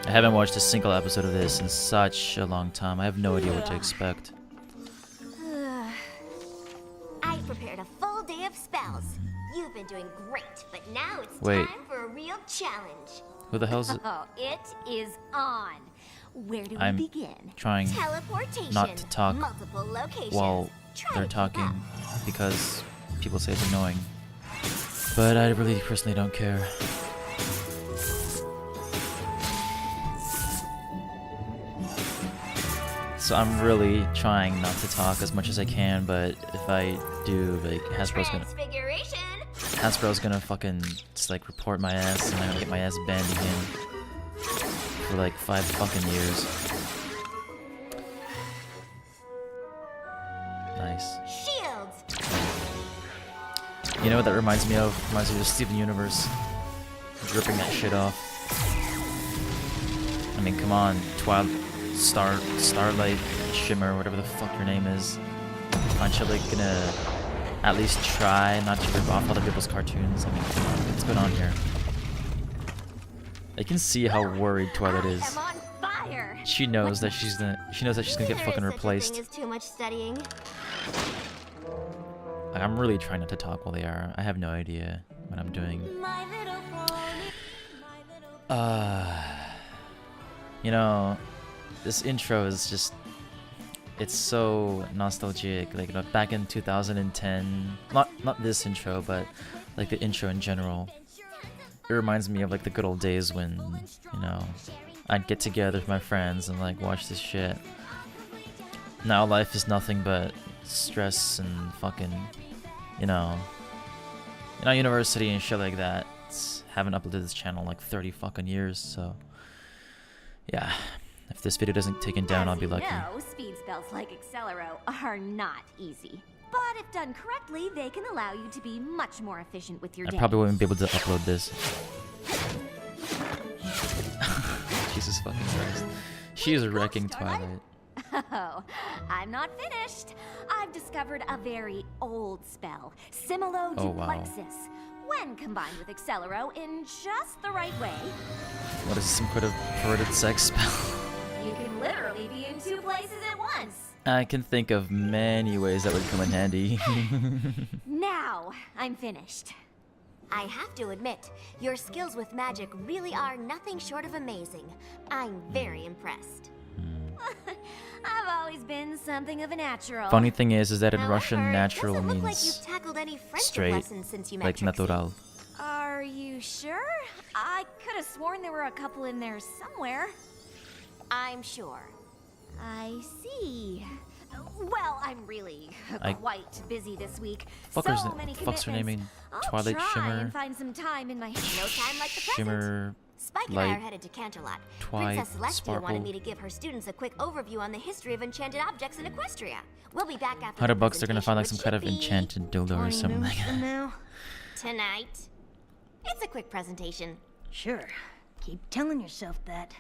I haven't watched a single episode of this in such a long time. I have no idea what to expect. I prepared a full day of spells. You've been doing great, but now it's Wait. time for a real challenge. Who the hell's it? Oh, it is on. Where do I'm we begin? trying Teleportation. not to talk Multiple locations. while Try they're to keep talking up. because people say it's annoying. But I really personally don't care. So I'm really trying not to talk as much as I can, but if I do, like, Hasbro's gonna fucking just, like, report my ass, and I'm gonna get my ass banned again for like 5 fucking years. Nice. Shields. You know what that reminds me of? Reminds me of Steven Universe. Ripping that shit off. I mean, come on, Starlight, Shimmer, whatever the fuck your name is. Aren't you, like, gonna at least try not to rip off other people's cartoons? I mean, come on, what's going on here? I can see how worried Twilight is. I'm on fire. She knows that she's gonna get fucking replaced. There is such a thing as too much studying. Like, I'm really trying not to talk while they are. I have no idea what I'm doing. You know, this intro is just, it's so nostalgic. Like, back in 2010, not this intro, but like the intro in general. It reminds me of like the good old days when, you know, I'd get together with my friends and like watch this shit. Now life is nothing but stress and fucking, you know, university and shit like that. Haven't uploaded this channel in like 30 fucking years, so yeah. If this video doesn't get taken down, I'll be lucky. No, speed spells like Accelero are not easy. But if done correctly, they can allow you to be much more efficient with your day. I probably wouldn't be able to upload this. Jesus fucking Christ. She is wrecking Twilight. Oh, I'm not finished. I've discovered a very old spell, Similoduplex. When combined with Accelero in just the right way, What is some kind of perverted sex spell? you can literally be in 2 places at once. I can think of many ways that would come in handy. Now, I'm finished. I have to admit, your skills with magic really are nothing short of amazing. I'm very impressed. I've always been something of a natural. Funny thing is that in However, Russian, natural doesn't look like means you've tackled any friendship straight, lessons since you met like Trixie. natural. Are you sure? I could have sworn there were a couple in there somewhere. I'm sure. I see. Well, I'm really quite busy this week. Fuckers, So many fuck's her commitments. name? I'll Twilight try Shimmer. and find some time in my no time like the present. Shimmer, Spike and I are Light, headed to Canterlot. Twilight, Princess Celestia Sparkle. wanted me to give her students a quick overview on the history of enchanted objects in Equestria. We'll be back after the $100 they're gonna find like some presentation, kind of which should enchanted dildo or something like that. Now? Tonight. It's a quick presentation. Sure. Keep telling yourself that.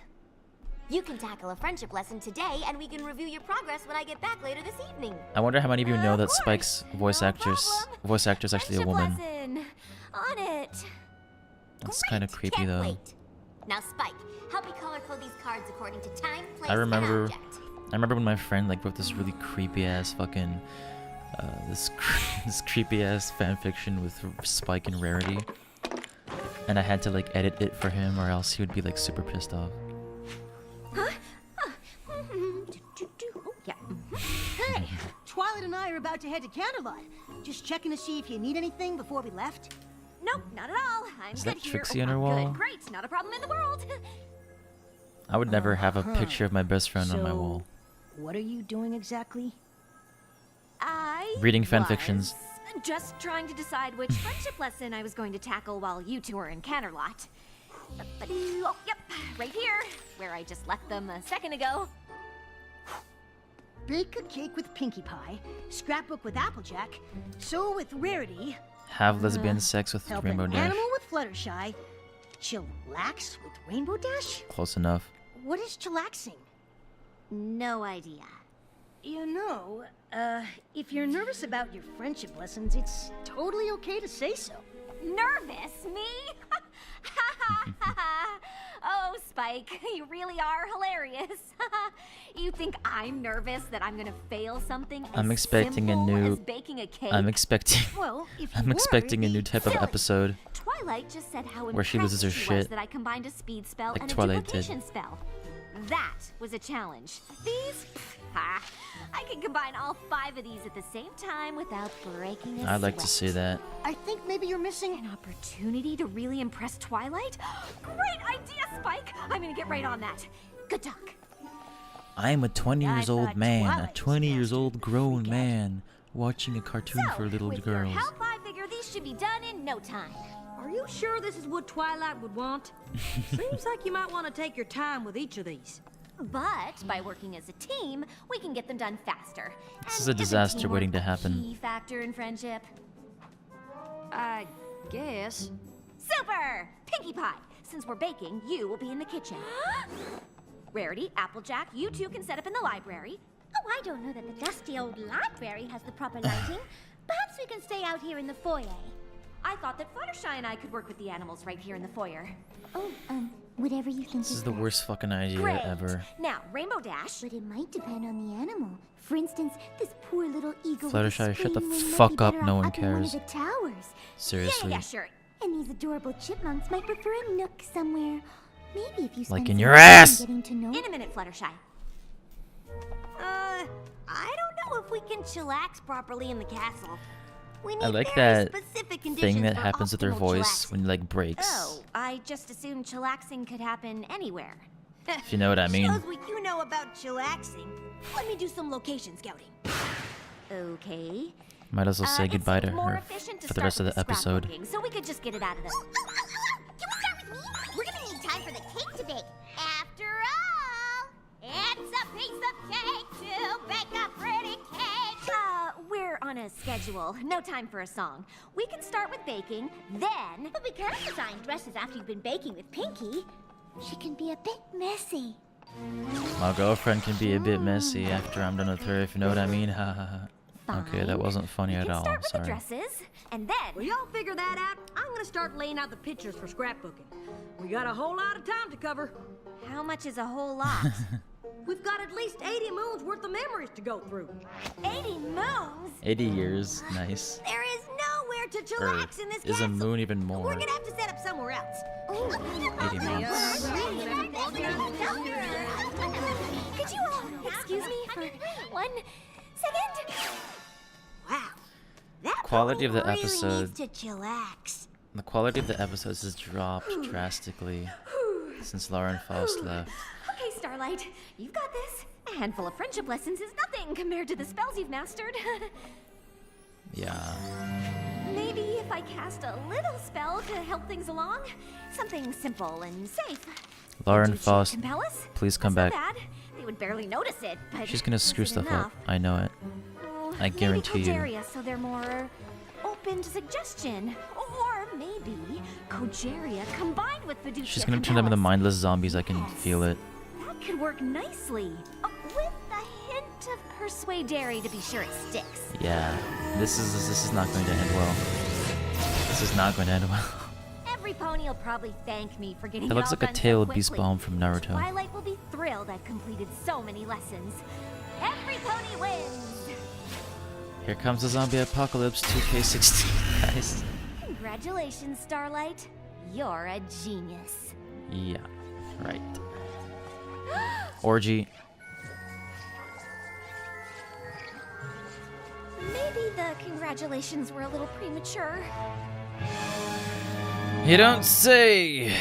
You can tackle a friendship lesson today, and we can review your progress when I get back later this evening. I wonder how many of you know Of that course. Spike's voice No actor is actually a Friendship woman. lesson. On it. That's Great. kind of creepy Can't though. Wait. Now, Spike, help me color code these cards according to time, place, I remember and object. I remember when my friend like wrote this really creepy ass fucking this creepy ass fan fiction with Spike and Rarity, and I had to like edit it for him or else he would be like super pissed off. Yeah. Hey, Twilight and I are about to head to Canterlot. Just checking to see if you need anything before we left. Nope, not at all. I'm Is good that here. Trixie on her I'm wall? Good, great, not a problem in the world. I would never have a picture of my best friend on my wall. What are you doing exactly? I Reading fan was fictions. Just trying to decide which friendship lesson I was going to tackle while you two were in Canterlot. Oh, yep, right here, where I just left them a second ago. Bake a cake with Pinkie Pie, scrapbook with Applejack, sew with Rarity, Have lesbian sex with help Rainbow an Dash. animal with Fluttershy, chillax with Rainbow Dash? Close enough. What is chillaxing? No idea. You know, if you're nervous about your friendship lessons, it's totally okay to say so. Nervous? Me? Oh, Spike. You really are hilarious. You think I'm nervous that I'm gonna fail something I'm as expecting a simple new. as baking a cake? I'm expecting. Well, if you I'm were, expecting a it'd new be type of silly. episode. Twilight just said how Where she loses her impressed she was shit. that I combined a speed spell Like and Twilight a did. duplication spell. That was a challenge. These, I can combine all 5 of these at the same time without breaking a I'd like to sweat. see that. I think maybe you're missing. An opportunity to really impress Twilight? Great idea, Spike! I'm gonna get right on that. Good talk. I am a 20 I years old thought man, a Twilight was 20 years faster old than grown Freak Out. man, watching a cartoon So, for little with your girls. help, I figure these should be done in no time. Are you sure this is what Twilight would want? Seems like you might want to take your time with each of these. But by working as a team, we can get them done faster. This And is a isn't disaster teamwork waiting to a happen. Key factor in friendship. I guess. Super! Pinkie Pie! Since we're baking, you will be in the kitchen. Rarity, Applejack, you two can set up in the library. Oh, I don't know that the dusty old library has the proper lighting. Perhaps we can stay out here in the foyer. I thought that Fluttershy and I could work with the animals right here in the foyer. Oh, whatever you think This is is the best. worst fucking idea Great! ever. Now, Rainbow Dash. But it might depend on the animal. For instance, this poor little eagle with a Fluttershy, shut the spring wing might fuck be up, better no off one up in one of cares. the towers. Seriously. Yeah, sure. And these adorable chipmunks might prefer a nook somewhere. Maybe if you spend Like in some your time ass! getting to know In a minute, Fluttershy. I don't know if we can chillax properly in the castle. We need I like very that specific thing conditions that for happens with her optimal voice chillaxing. when it like breaks. Oh, I just assumed chillaxing could happen anywhere. If you know what I mean. Shows what you know about chillaxing. Let me do some location scouting. Okay. Might as well say It goodbye to seemed more her efficient to for the start rest of with the episode. scrapbooking, so we could just get it out of the... Can we start with me? We're gonna need time for the cake to bake. After all, it's a piece of cake to bake a pretty cake. We're on a schedule. No time for a song. We can start with baking, then... But we can't design dresses after you've been baking with Pinkie. She can be a bit messy. My girlfriend can be a bit messy after I'm done with her, if you know what I mean. Ha ha ha. Okay, that Fine. wasn't funny We at can all. start with the Sorry. dresses, and then... Well, y'all figure that out. I'm gonna start laying out the pictures for scrapbooking. We got a whole lot of time to cover. How much is a whole lot? We've got at least 80 moons worth of memories to go through. 80 moons? 80 years, nice. There is nowhere to Or chillax in this is a castle. moon even We're more? gonna have to set up somewhere else. 80 months. Could you, excuse me for 1 second? Wow. That Quality of the really episode. needs to chillax. The quality of the episodes has dropped drastically since Lauren Faust left. Okay, Starlight, you've got this. A handful of friendship lessons is nothing compared to the spells you've mastered. Yeah. Maybe if I cast a little spell to help things along, something simple and safe. Lauren Would you Faust, compel us? please come That's back. not bad. They would barely notice it, but She's gonna is screw it stuff enough? up. I know it. Oh, I guarantee maybe you. Kogeria, so they're more open to suggestion. Or maybe Kogeria combined with Fiducia She's gonna turn them into Compellus. mindless zombies. I can Yes. feel it. That could work nicely. With a hint of Persuadere to be sure it sticks. Yeah. This is not going to end well. This is not going to end well. Every pony will probably thank me for getting That it looks all like a done so tailed beast quickly. bomb from Naruto. Twilight will be thrilled I've completed so many lessons. Every pony wins! Here comes the zombie apocalypse 2K16, guys. Congratulations, Starlight. You're a genius. Yeah. Right. Orgy. Maybe the congratulations were a little premature. You don't say.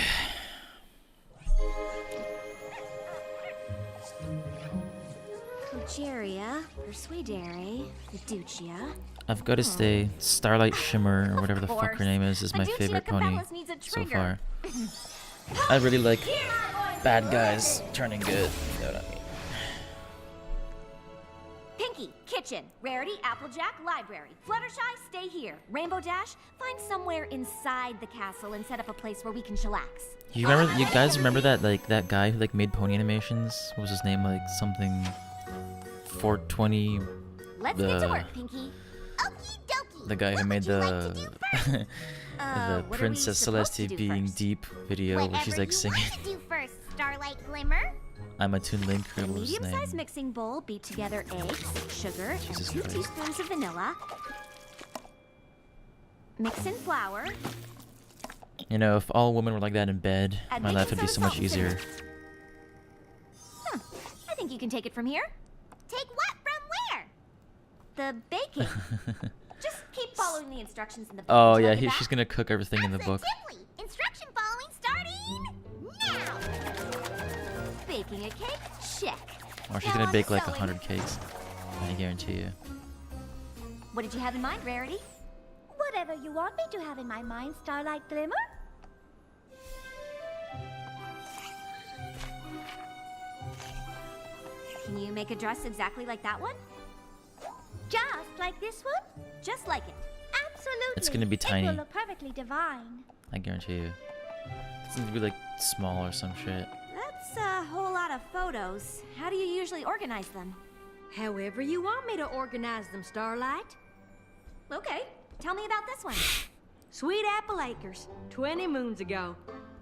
Kogeria, Persuadere, Fiducia. I've got to stay. Starlight Shimmer, or whatever the fuck her course. name is my Fiducia favorite pony Compellus needs a so trigger. far. I really like bad guys turning good. You know what I mean? Pinkie, kitchen. Rarity, Applejack, library. Fluttershy, stay here. Rainbow Dash, find somewhere inside the castle and set up a place where we can chillax. You remember? You guys remember that that guy who like made pony animations? What was his name? Like something 420. Let's get to The- work, Pinkie. Okie dokie. The guy who What made would you like to do first? the What are we Princess supposed to Celeste do being first? deep video where she's Whatever like you singing. want to do first, Starlight Glimmer. I'm a Toon Link. In a What was his medium-sized name? mixing bowl, beat together eggs, sugar, Jesus and 2 Christ. teaspoons of vanilla. Mix in flour. You know, if all women were like that in bed, Add my baking life would be soda, so much salt, and cinnamon. easier. Huh. I think you can take it from here. Take what from where? The baking. Just keep following the instructions in the book. Oh until I yeah, get back. she's gonna cook everything in the book. Positively. Instruction following starting now. Baking a cake? Check. Or she's Now gonna on bake to like sewing. 100 cakes. I guarantee you. What did you have in mind, Rarity? Whatever you want me to have in my mind, Starlight Glimmer. Can you make a dress exactly like that one? Just like this one? Just like it. Absolutely. It's gonna be tiny. It will look perfectly divine. I guarantee you. It's gonna be like small or some shit. That's a whole lot of photos. How do you usually organize them? However you want me to organize them, Starlight. Okay, tell me about this one. Sweet Apple Acres, 20 moons ago.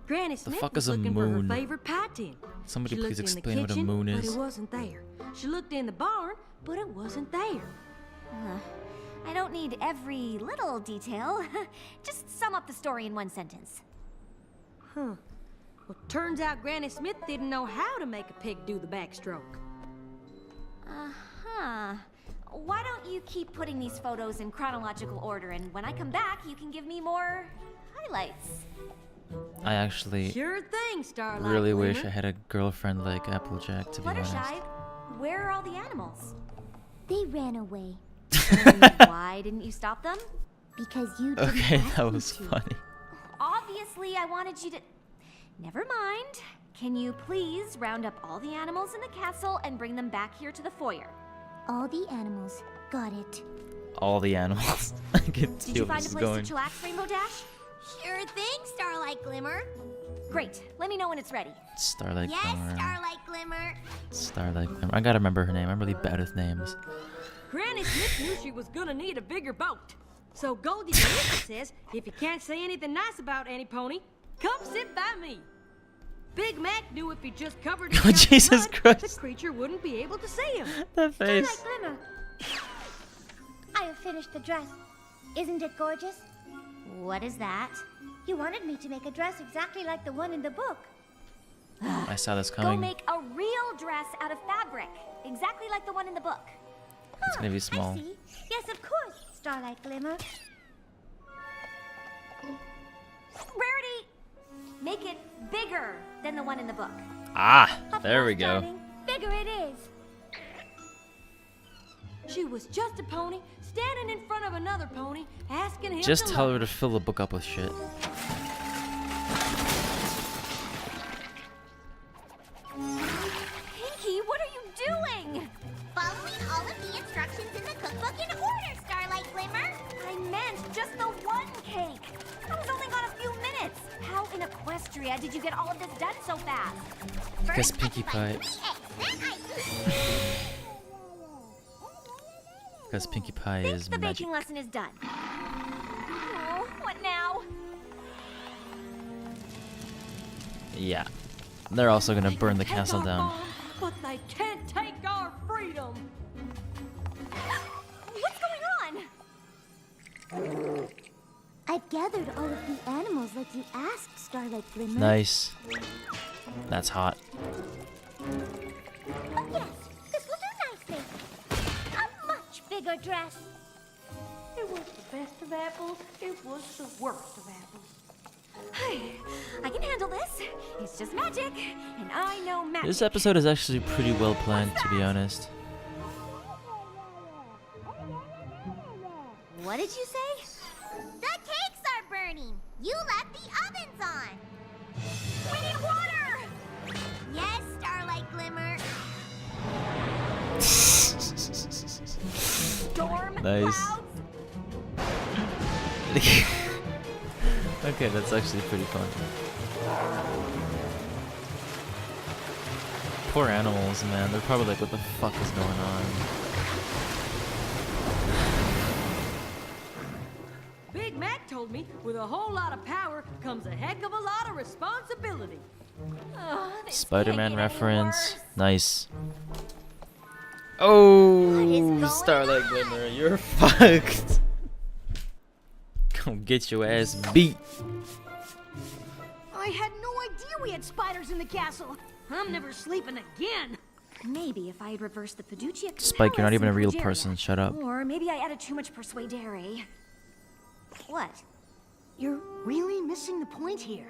Granny Smith fuck was is a looking for her moon? favorite pie tin. Somebody She please looked in the explain what a kitchen, moon but is. it wasn't there. She looked in the barn, but it wasn't there. I don't need every little detail. Just sum up the story in one sentence. Huh. Well, turns out Granny Smith didn't know how to make a pig do the backstroke. Uh-huh. Why don't you keep putting these photos in chronological order, and when I come back, you can give me more highlights. I actually Sure thing, Starlight really wish I Glimmer. had a girlfriend like Applejack, to be honest. Fluttershy, where are all the animals? They ran away And why didn't you stop them? because you didn't Okay, ask that me was to. funny. Obviously, I wanted you to... Never mind. Can you please round up all the animals in the castle and bring them back here to the foyer? All the animals. Got it. All the animals. I can Did see you where find this a is place going. to chillax, Rainbow Dash? Sure thing, Starlight Glimmer. Great. Let me know when it's ready. Starlight Yes, Glimmer. Starlight Glimmer. Starlight Glimmer. I gotta remember her name. I'm really bad with names. Granny Smith knew she was gonna need a bigger boat. So Goldie the Whistle says, if you can't say anything nice about Annie Pony, come sit by me. Big Mac knew if he just covered his Oh, mouth in Jesus mud, Christ. the creature wouldn't be able to see him. That face. Starlight Glimmer. I have finished the dress. Isn't it gorgeous? What is that? You wanted me to make a dress exactly like the one in the book. I saw this Go coming. make a real dress out of fabric, exactly like the one in the book. It's gonna be small. I see. Yes, of course, Starlight Glimmer. Rarity, make it bigger than the one in the book. Ah, Of there we course, go. darling. Bigger it is. She was just a pony, standing in front of another pony, asking him Just to tell love her to fill the book up with shit. Pinky, what are you doing? Following all of the instructions in the cookbook in order, Starlight Glimmer. I meant just the one cake. I was only gone a few minutes. How in Equestria did you get all of this done so fast? Because First, Pinkie I Pie. divide 3 eggs, then I Because Pinkie Pie Think is the magic. baking lesson is done. Oh, what now? Yeah. They're also gonna They burn the can take castle our down. farm, but they can't take our freedom. What's going on? I've gathered all of the animals like you asked, Starlight Glimmer. Nice. That's hot. Oh, yes, this will do nicely. A much bigger dress. It was the best of apples, it was the worst of apples. I can handle this. It's just magic, and I know magic. This episode is actually pretty well planned, to be honest. What did you say? The cakes are burning. You left the ovens on. We need water! Yes, Starlight Glimmer. Storm Nice. clouds. Okay, that's actually pretty fun. Poor animals, man. They're probably like, what the fuck is going on? Big Mac told me with a whole lot of power comes a heck of a lot of responsibility. This Spider-Man can't get any reference. worse. Nice. What is Oh, going Starlight on? Glimmer, you're fucked. Come get your ass beat. I had no idea we had spiders in the castle. I'm never sleeping again. Maybe if I had reversed the fiducia Spike, you're not even a real Progeria. person. Shut up. Or maybe I added too much persuadere. What? You're really missing the point here.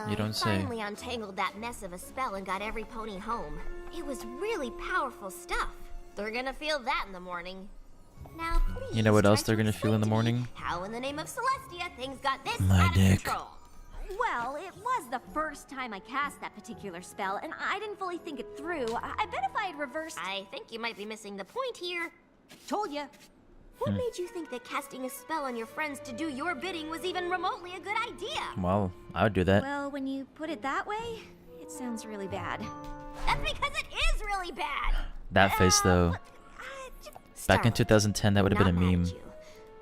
You don't say. Finally untangled that mess of a spell and got every pony home. It was really powerful stuff. They're gonna feel that in the morning. Now, please. You know what try else to they're gonna feel in the explain to me morning? How, in the name of Celestia, things got this My out dick. of control. Well, it was the first time I cast that particular spell, and I didn't fully think it through. I bet if I had reversed. I think you might be missing the point here. Told ya. What made you think that casting a spell on your friends to do your bidding was even remotely a good idea? Well, I would do that. Well, when you put it that way, it sounds really bad. That's because it is really bad! That face, though. Back in 2010, that would have been a meme.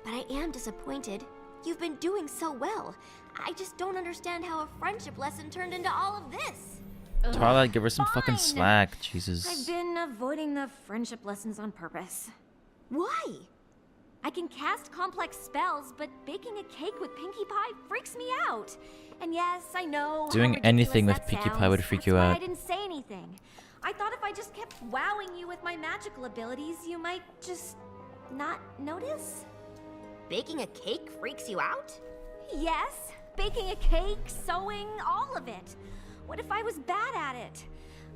But I am disappointed. You've been doing so well. I just don't understand how a friendship lesson turned into all of this. Twilight, give her some fucking Fine. slack. Jesus. I've been avoiding the friendship lessons on purpose. Why? I can cast complex spells, but baking a cake with Pinkie Pie freaks me out. And yes, I know. how Doing ridiculous anything with that Pinkie Pie sounds. would freak That's you why out. I didn't say anything. I thought if I just kept wowing you with my magical abilities, you might just not notice. Baking a cake freaks you out? Yes. Baking a cake, sewing, all of it. What if I was bad at it?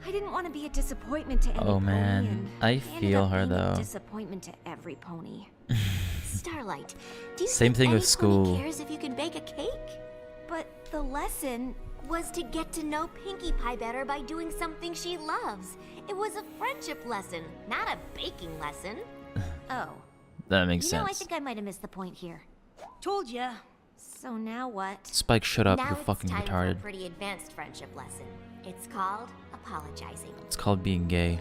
I didn't want to be a disappointment to any Oh, pony, man. and I ended feel up her, being a though. disappointment to every pony. Starlight, do you Same think thing any with school. pony cares if you can bake a cake? But the lesson was to get to know Pinkie Pie better by doing something she loves. It was a friendship lesson, not a baking lesson. Oh. That makes You know, I sense. think I might have missed the point here. Told ya. So now what? Spike, shut up. Now You're it's fucking time for a retarded. pretty advanced friendship lesson. It's called apologizing. It's called being gay.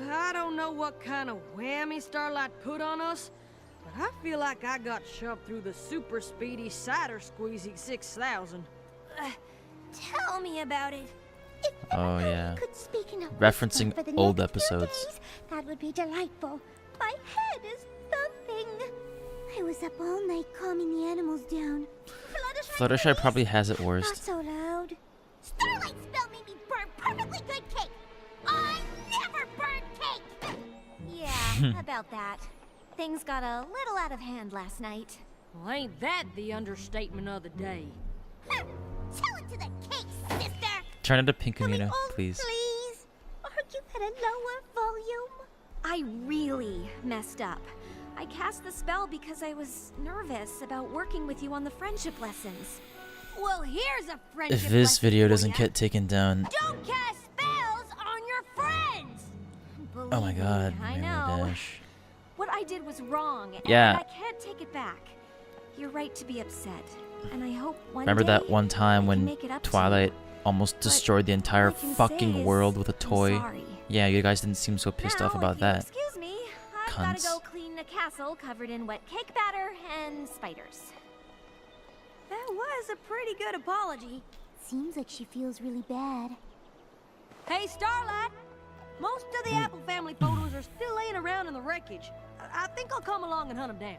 I don't know what kind of whammy Starlight put on us, but I feel like I got shoved through the super speedy cider squeezy 6000. Tell me about it. Oh, yeah. Could speak in a Referencing whisper for the old next 2 episodes. days, that would be delightful. My head is thumping. I was up all night calming the animals down. Fluttershy probably has it Not worst. so loud. Starlight spell made me burn perfectly good cake. I never burn cake. Yeah, about that. Things got a little out of hand last night. Well, ain't that the understatement of the day? Tell it to the cake, sister. Turn it to Pink Coming Amino, on, please. please. Argue at a lower volume. I really messed up. I cast the spell because I was nervous about working with you on the friendship lessons. Well, here's a friendship If this lesson video for doesn't ya. get taken down. Don't cast spells on your friends. Oh my god. I Mary know. Dash. What I did was wrong, Yeah. and I can't take it back. You're right to be upset, and I hope one Remember day that one time I can when make it up to you. Twilight almost destroyed the entire all I can say fucking is world with a I'm toy? sorry. Yeah, you guys didn't seem so pissed off Now, about if that. You'll excuse me. I've Cunts. gotta go clean a castle covered in wet cake batter and spiders. That was a pretty good apology. Seems like she feels really bad. Hey, Starlight! Most of the Apple family photos are still laying around in the wreckage. I think I'll come along and hunt them down.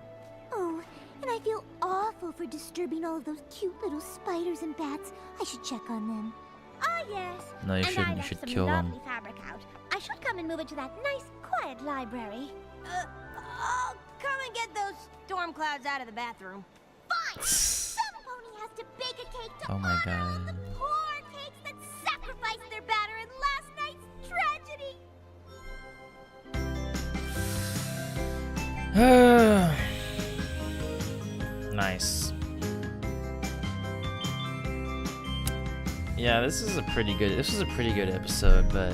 Oh, and I feel awful for disturbing all of those cute little spiders and bats. I should check on them. Ah, yes. No, you and shouldn't. I You left should some kill them. lovely fabric out. I should come and move it to that nice, quiet library. I'll come and get those storm clouds out of the bathroom. Fine. Some pony has to bake a cake to Oh my honor all God. the poor cakes that sacrificed their batter in last night's tragedy. Nice. Yeah, this was a pretty good episode, but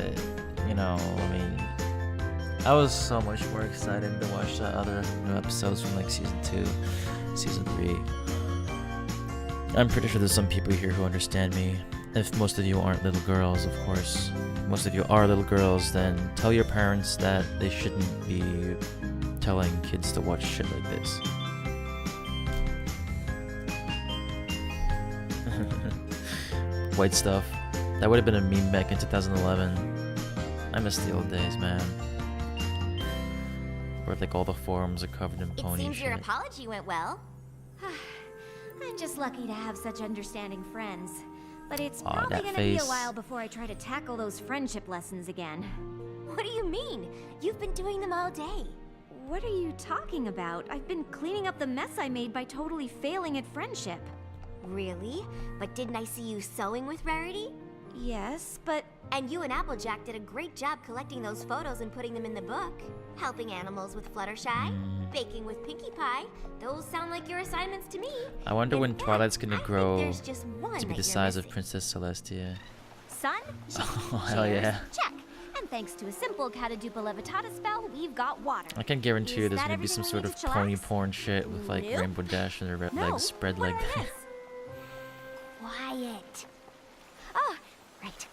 you know, I mean, I was so much more excited to watch the other new episodes from like season 2, season 3. I'm pretty sure there's some people here who understand me. If most of you aren't little girls, of course. If most of you are little girls, then tell your parents that they shouldn't be telling kids to watch shit like this. white stuff. That would have been a meme back in 2011. I miss the old days, man. Where like all the forums are covered in It pony seems shit. your apology went well. I'm just lucky to have such understanding friends. But it's Aw, probably that gonna be a face. while before I try to tackle those friendship lessons again. What do you mean? You've been doing them all day. What are you talking about? I've been cleaning up the mess I made by totally failing at friendship. Really? But didn't I see you sewing with Rarity? Yes, but... And you and Applejack did a great job collecting those photos and putting them in the book. Helping animals with Fluttershy, baking with Pinkie Pie. Those sound like your assignments to me. I wonder In when fact, Twilight's gonna I think grow there's just one to be that the you're size of missing. Princess Celestia. Sun? Oh, hell Cheers. yeah. Check. And thanks to a simple Catadupa Levitata spell, we've got water. I can guarantee you Is there's that gonna be some everything sort we of need to pony chillax? porn shit with like Nope. Rainbow Dash and their No, legs spread what like do I that. miss? Quiet. Ah, right.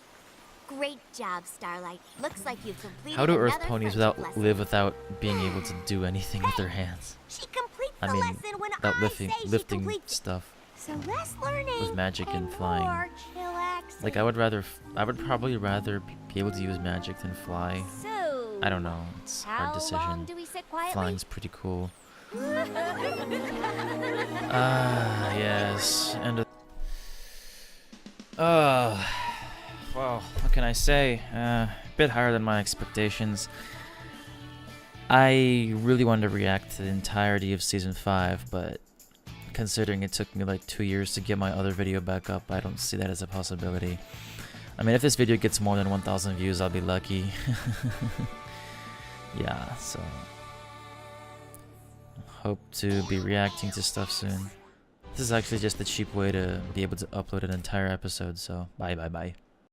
Great job, Starlight. Looks like you've completed How do Earth another ponies friendship live lesson. without being able to do anything with their hands? She completes I the mean, lesson when without I say she lifting completes it. stuff. So less learning with magic and more flying. chillaxing. Like I would probably rather be able to use magic than fly. So, I don't know. It's a how hard long decision. do we sit quietly? Flying's pretty cool. Ah, yes. And well, what can I say? A bit higher than my expectations. I really wanted to react to the entirety of season 5, but considering it took me like 2 years to get my other video back up, I don't see that as a possibility. I mean, if this video gets more than 1,000 views, I'll be lucky. Yeah, so hope to be reacting to stuff soon. This is actually just a cheap way to be able to upload an entire episode, so bye.